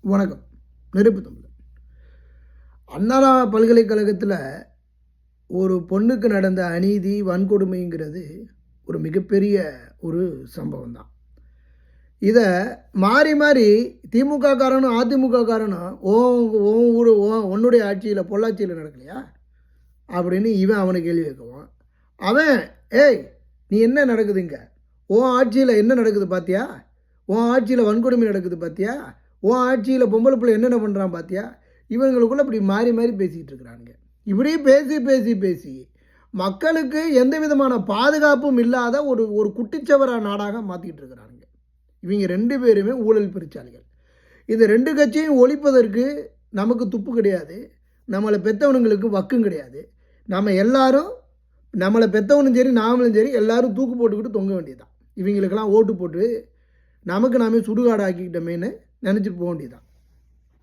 வணக்கம். நெருப்பு தமிழன். அண்ணா பல்கலைக்கழகத்தில் ஒரு பொண்ணுக்கு நடந்த அநீதி, வன்கொடுமைங்கிறது ஒரு மிகப்பெரிய ஒரு சம்பவம் தான். இதை மாறி மாறி திமுக காரனும் அதிமுக காரனும் உன்னுடைய ஆட்சியில் பொள்ளாச்சியில் நடக்கலையா அப்படின்னு இவன் அவனை கேள்வி வைக்குவான். அவன் நீ என்ன நடக்குதுங்க, உன் ஆட்சியில் என்ன நடக்குது பார்த்தியா, உன் ஆட்சியில் வன்கொடுமை நடக்குது பார்த்தியா, உன் ஆட்சியில் பொம்பளை பிள்ளை என்னென்ன பண்ணுறான் பார்த்தியா. இவங்களுக்குள்ளே இப்படி மாறி மாறி பேசிக்கிட்டு இருக்கிறானுங்க. இப்படி பேசி பேசி பேசி மக்களுக்கு எந்த விதமான பாதுகாப்பும் இல்லாத ஒரு குட்டிச்சவர நாடாக மாற்றிக்கிட்டு இருக்கிறானுங்க. இவங்க 2 பேருமே ஊழல் பெருச்சாளிகள். இந்த 2 கட்சியும் ஒழிப்பதற்கு நமக்கு துப்பு கிடையாது, நம்மளை பெற்றவனுங்களுக்கு வக்கும் கிடையாது. நம்ம எல்லாரும், நம்மளை பெற்றவனும் சரி நாமளும் சரி, எல்லாரும் தூக்கு போட்டுக்கிட்டு தொங்க வேண்டியதுதான். இவங்களுக்கெல்லாம் ஓட்டு போட்டு நமக்கு நாமே சுடுகாடு ஆக்கிக்கிட்டோமேன்னு நினச்சிட்டு போக வேண்டியதுதான்.